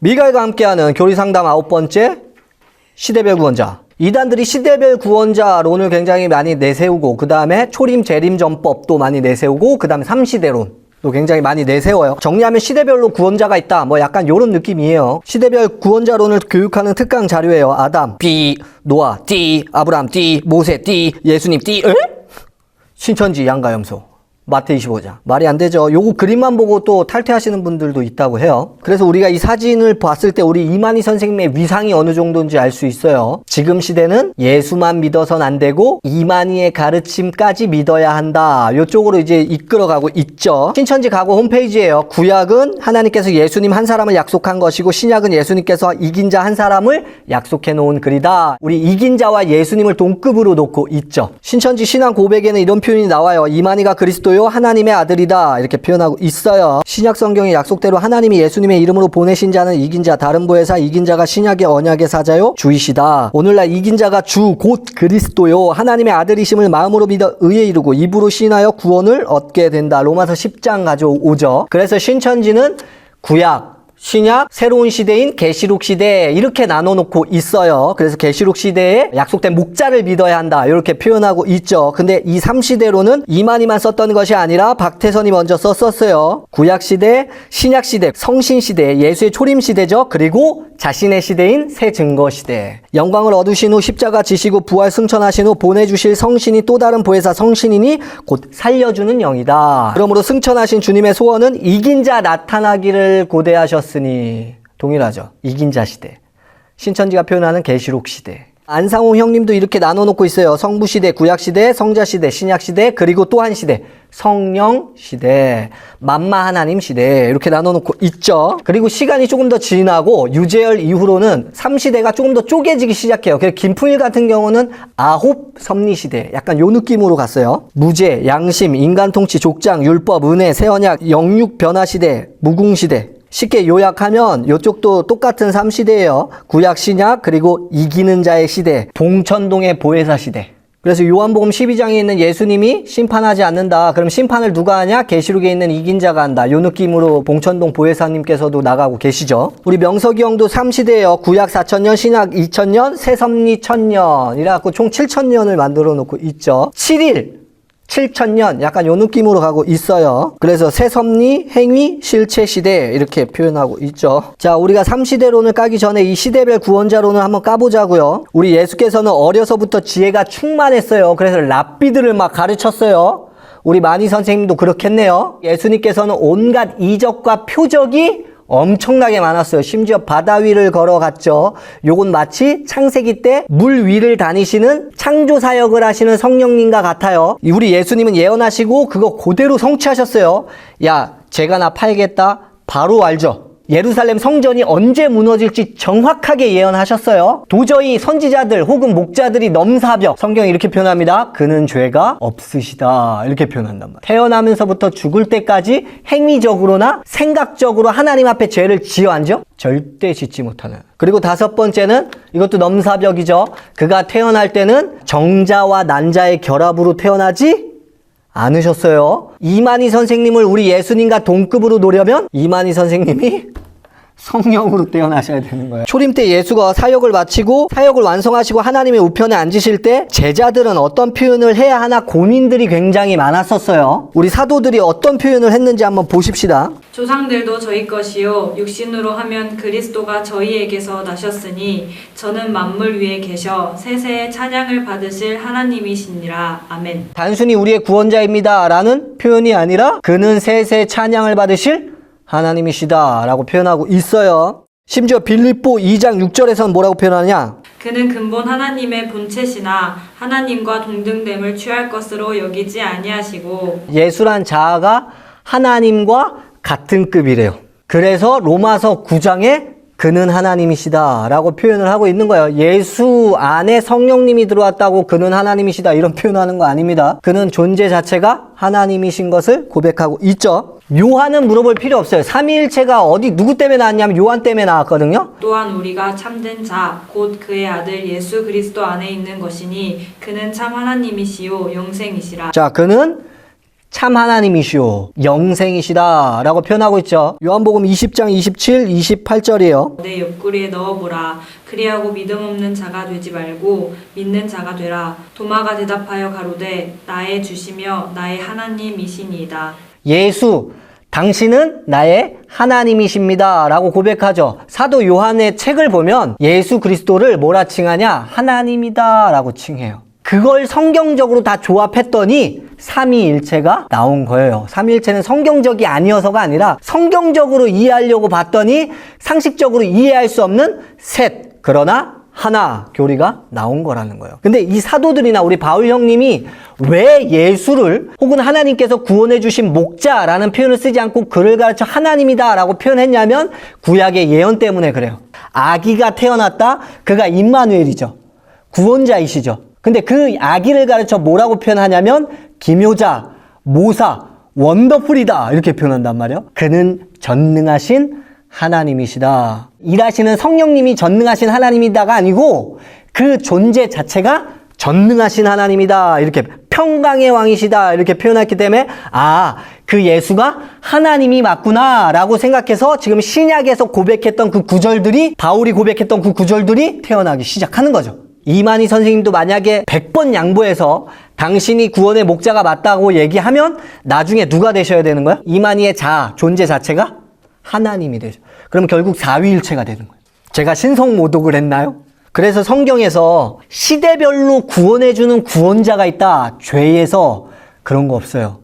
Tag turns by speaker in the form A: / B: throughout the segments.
A: 미가엘과 함께하는 교리상담 9번째 시대별 구원자. 이단들이 시대별 구원자론을 굉장히 많이 내세우고 그 다음에 초림 재림 전법도 많이 내세우고 그 다음에 3시대론도 굉장히 많이 내세워요. 정리하면 시대별로 구원자가 있다. 뭐 약간 요런 느낌이에요. 시대별 구원자론을 교육하는 특강 자료예요. 아담, B, 노아, D, 아브람, D, 모세, D, 예수님, D. 에? 신천지 양가염소. 마태 25장. 말이 안 되죠. 요거 그림만 보고 또 탈퇴하시는 분들도 있다고 해요. 그래서 우리가 이 사진을 봤을 때 우리 이만희 선생님의 위상이 어느 정도인지 알 수 있어요. 지금 시대는 예수만 믿어서는 안 되고 이만희의 가르침까지 믿어야 한다. 요쪽으로 이제 이끌어가고 있죠. 신천지 가고 홈페이지예요. 구약은 하나님께서 예수님 한 사람을 약속한 것이고 신약은 예수님께서 이긴 자 한 사람을 약속해 놓은 글이다. 우리 이긴 자와 예수님을 동급으로 놓고 있죠. 신천지 신앙 고백에는 이런 표현이 나와요. 이만희가 그리스도요 하나님의 아들이다 이렇게 표현하고 있어요. 신약 성경의 약속대로 하나님이 예수님의 이름으로 보내신 자는 이긴 자, 다른 보혜사 이긴 자가 신약의 언약의 사자요 주이시다. 오늘날 이긴 자가 주 곧 그리스도요 하나님의 아들이심을 마음으로 믿어 의에 이르고 입으로 시인하여 구원을 얻게 된다. 로마서 10장 가져오죠. 그래서 신천지는 구약, 신약, 새로운 시대인 계시록 시대 이렇게 나눠놓고 있어요. 그래서 계시록 시대에 약속된 목자를 믿어야 한다 이렇게 표현하고 있죠. 근데 이 3시대로는 이만희만 썼던 것이 아니라 박태선이 먼저 썼어요. 구약 시대, 신약 시대, 성신 시대, 예수의 초림 시대죠. 그리고 자신의 시대인 새 증거 시대. 영광을 얻으신 후 십자가 지시고 부활 승천하신 후 보내주실 성신이 또 다른 보혜사 성신이니 곧 살려주는 영이다. 그러므로 승천하신 주님의 소원은 이긴 자 나타나기를 고대하셨으니 동일하죠. 이긴 자 시대. 신천지가 표현하는 계시록 시대. 안상호 형님도 이렇게 나눠놓고 있어요. 성부 시대, 구약 시대, 성자 시대, 신약 시대, 그리고 또 한 시대, 성령 시대, 만마 하나님 시대 이렇게 나눠놓고 있죠. 그리고 시간이 조금 더 지나고 유재열 이후로는 3시대가 조금 더 쪼개지기 시작해요. 그래서 김풍일 같은 경우는 아홉 섭리 시대 약간 요 느낌으로 갔어요. 무죄, 양심, 인간 통치, 족장, 율법, 은혜, 새 언약, 영육 변화 시대, 무궁 시대. 쉽게 요약하면 이쪽도 똑같은 3시대예요. 구약, 신약, 그리고 이기는 자의 시대, 봉천동의 보혜사 시대. 그래서 요한복음 12장에 있는 예수님이 심판하지 않는다. 그럼 심판을 누가 하냐? 계시록에 있는 이긴 자가 한다. 요 느낌으로 봉천동 보혜사님께서도 나가고 계시죠. 우리 명석이 형도 3시대예요. 구약 4,000년, 신약 2,000년, 새섭리 1,000년. 이래갖고 총 7,000년을 만들어 놓고 있죠. 7일. 7,000년 약간 요 느낌으로 가고 있어요. 그래서 새섭리, 행위, 실체 시대 이렇게 표현하고 있죠. 자, 우리가 3시대론을 까기 전에 이 시대별 구원자론을 한번 까보자고요. 우리 예수께서는 어려서부터 지혜가 충만했어요. 그래서 랍비들을 막 가르쳤어요. 우리 마니 선생님도 그렇겠네요. 예수님께서는 온갖 이적과 표적이 엄청나게 많았어요. 심지어 바다 위를 걸어갔죠. 요건 마치 창세기 때 물 위를 다니시는 창조 사역을 하시는 성령님과 같아요. 우리 예수님은 예언하시고 그거 그대로 성취하셨어요. 야, 제가 나 팔겠다. 바로 알죠. 예루살렘 성전이 언제 무너질지 정확하게 예언하셨어요. 도저히 선지자들 혹은 목자들이 넘사벽, 성경이 이렇게 표현합니다. 그는 죄가 없으시다 이렇게 표현한단 말이에요. 태어나면서부터 죽을 때까지 행위적으로나 생각적으로 하나님 앞에 죄를 지어 앉죠? 절대 짓지 못하는. 그리고 5번째는 이것도 넘사벽이죠. 그가 태어날 때는 정자와 난자의 결합으로 태어나지 않으셨어요. 이만희 선생님을 우리 예수님과 동급으로 놓으려면 이만희 선생님이 성령으로 태어나셔야 되는 거예요. 초림 때 예수가 사역을 마치고 사역을 완성하시고 하나님의 우편에 앉으실 때 제자들은 어떤 표현을 해야 하나 고민들이 굉장히 많았었어요. 우리 사도들이 어떤 표현을 했는지 한번 보십시다.
B: 조상들도 저희 것이요 육신으로 하면 그리스도가 저희에게서 나셨으니 저는 만물 위에 계셔 세세의 찬양을 받으실 하나님이시니라. 아멘.
A: 단순히 우리의 구원자입니다 라는 표현이 아니라 그는 세세 찬양을 받으실 하나님이시다 라고 표현하고 있어요. 심지어 빌립보 2장 6절에서는 뭐라고 표현하냐?
B: 그는 근본 하나님의 본체시나 하나님과 동등됨을 취할 것으로 여기지 아니하시고
A: 예수란 자아가 하나님과 같은 급이래요. 그래서 로마서 9장에 그는 하나님이시다 라고 표현을 하고 있는 거예요. 예수 안에 성령님이 들어왔다고 그는 하나님이시다 이런 표현하는 거 아닙니다. 그는 존재 자체가 하나님이신 것을 고백하고 있죠. 요한은 물어볼 필요 없어요. 삼위일체가 어디 누구 때문에 나왔냐면 요한 때문에 나왔거든요.
B: 또한 우리가 참된 자 곧 그의 아들 예수 그리스도 안에 있는 것이니 그는 참 하나님이시요 영생이시라.
A: 자, 그는 참 하나님이시오 영생이시다 라고 표현하고 있죠. 요한복음 20장 27, 28절이에요.
B: 내 옆구리에 넣어보라. 그리하고 믿음 없는 자가 되지 말고 믿는 자가 되라. 도마가 대답하여 가로되 나의 주시며 나의 하나님이시니이다.
A: 예수 당신은 나의 하나님이십니다 라고 고백하죠. 사도 요한의 책을 보면 예수 그리스도를 뭐라 칭하냐? 하나님이다 라고 칭해요. 그걸 성경적으로 다 조합했더니 삼위일체가 나온 거예요. 삼위일체는 성경적이 아니어서가 아니라 성경적으로 이해하려고 봤더니 상식적으로 이해할 수 없는 셋 그러나 하나 교리가 나온 거라는 거예요. 근데 이 사도들이나 우리 바울 형님이 왜 예수를 혹은 하나님께서 구원해 주신 목자라는 표현을 쓰지 않고 그를 가르쳐 하나님이다 라고 표현했냐면 구약의 예언 때문에 그래요. 아기가 태어났다. 그가 임마누엘이죠. 구원자이시죠. 근데 그 아기를 가르쳐 뭐라고 표현하냐면 기묘자, 모사, 원더풀이다 이렇게 표현한단 말이에요. 그는 전능하신 하나님이시다. 일하시는 성령님이 전능하신 하나님이다가 아니고 그 존재 자체가 전능하신 하나님이다. 이렇게 평강의 왕이시다. 이렇게 표현했기 때문에 그 예수가 하나님이 맞구나 라고 생각해서 지금 신약에서 고백했던 그 구절들이 바울이 고백했던 그 구절들이 태어나기 시작하는 거죠. 이만희 선생님도 만약에 100번 양보해서 당신이 구원의 목자가 맞다고 얘기하면 나중에 누가 되셔야 되는 거야? 이만희의 존재 자체가 하나님이 되죠. 그럼 결국 사위일체가 되는 거예요. 제가 신성모독을 했나요? 그래서 성경에서 시대별로 구원해주는 구원자가 있다. 죄에서 그런 거 없어요.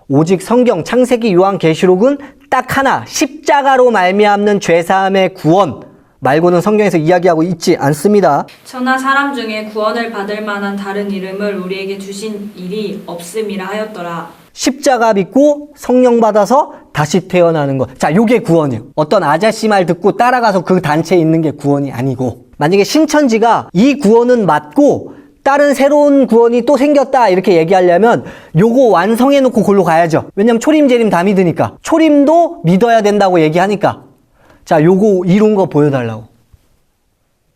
A: 오직 성경 창세기 요한계시록은 딱 하나 십자가로 말미암는 죄사함의 구원 말고는 성경에서 이야기하고 있지 않습니다.
B: 천하 사람 중에 구원을 받을 만한 다른 이름을 우리에게 주신 일이 없음이라 하였더라.
A: 십자가 믿고 성령 받아서 다시 태어나는 것. 자, 요게 구원이에요. 어떤 아저씨 말 듣고 따라가서 그 단체에 있는 게 구원이 아니고, 만약에 신천지가 이 구원은 맞고 다른 새로운 구원이 또 생겼다 이렇게 얘기하려면 요거 완성해 놓고 골로 가야죠. 왜냐면 초림 재림 다 믿으니까. 초림도 믿어야 된다고 얘기하니까. 자, 요거 이룬 거 보여달라고.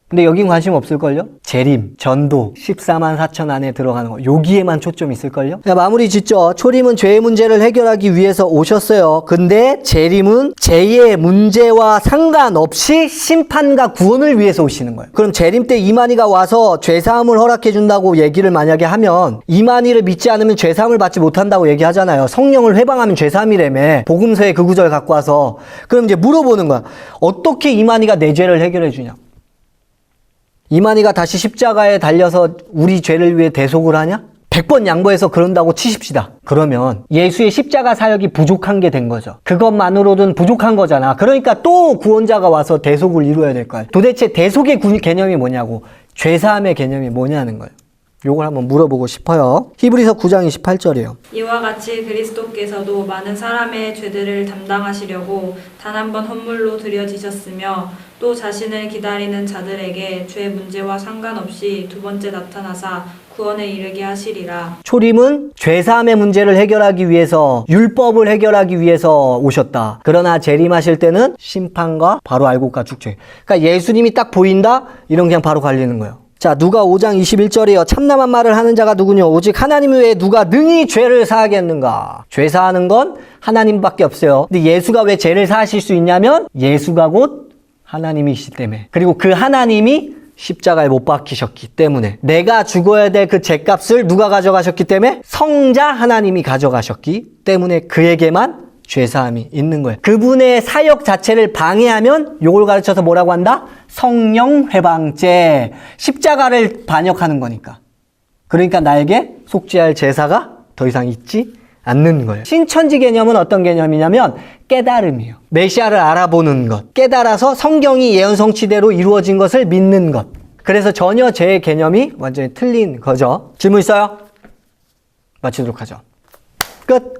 A: 근데 여긴 관심 없을걸요? 재림, 전도, 14만 4천 안에 들어가는 거. 여기에만 초점이 있을걸요? 자, 마무리 짓죠. 초림은 죄의 문제를 해결하기 위해서 오셨어요. 근데 재림은 죄의 문제와 상관없이 심판과 구원을 위해서 오시는 거예요. 그럼 재림 때 이만희가 와서 죄사함을 허락해 준다고 얘기를 만약에 하면 이만희를 믿지 않으면 죄사함을 받지 못한다고 얘기하잖아요. 성령을 회방하면 죄사함이라며. 복음서에 그 구절 갖고 와서. 그럼 이제 물어보는 거야. 어떻게 이만희가 내 죄를 해결해 주냐? 이만희가 다시 십자가에 달려서 우리 죄를 위해 대속을 하냐? 100번 양보해서 그런다고 치십시다. 그러면 예수의 십자가 사역이 부족한 게 된 거죠. 그것만으로는 부족한 거잖아. 그러니까 또 구원자가 와서 대속을 이루어야 될 거야. 도대체 대속의 개념이 뭐냐고, 죄사함의 개념이 뭐냐는 거예요. 요걸 한번 물어보고 싶어요. 히브리서 9장 28절이에요.
B: 이와 같이 그리스도께서도 많은 사람의 죄들을 담당하시려고 단 한 번 헌물로 드려지셨으며 또 자신을 기다리는 자들에게 죄 문제와 상관없이 두 번째 나타나사 구원에 이르게 하시리라.
A: 초림은 죄사함의 문제를 해결하기 위해서, 율법을 해결하기 위해서 오셨다. 그러나 재림하실 때는 심판과 바로 알곡과 축제. 그러니까 예수님이 딱 보인다? 이런 그냥 바로 갈리는 거예요. 자, 누가 5장 21절이요. 참남한 말을 하는 자가 누구뇨? 오직 하나님 외에 누가 능히 죄를 사하겠는가? 죄 사하는 건 하나님밖에 없어요. 근데 예수가 왜 죄를 사하실 수 있냐면 예수가 곧 하나님이시기 때문에. 그리고 그 하나님이 십자가에 못 박히셨기 때문에. 내가 죽어야 될 그 죄값을 누가 가져가셨기 때문에? 성자 하나님이 가져가셨기 때문에 그에게만 죄사함이 있는 거예요. 그분의 사역 자체를 방해하면 요걸 가르쳐서 뭐라고 한다? 성령 회방죄. 십자가를 반역하는 거니까. 그러니까 나에게 속죄할 제사가 더 이상 있지 않는 거예요. 신천지 개념은 어떤 개념이냐면 깨달음이에요. 메시아를 알아보는 것. 깨달아서 성경이 예언 성취대로 이루어진 것을 믿는 것. 그래서 전혀 제 개념이 완전히 틀린 거죠. 질문 있어요? 마치도록 하죠. 끝.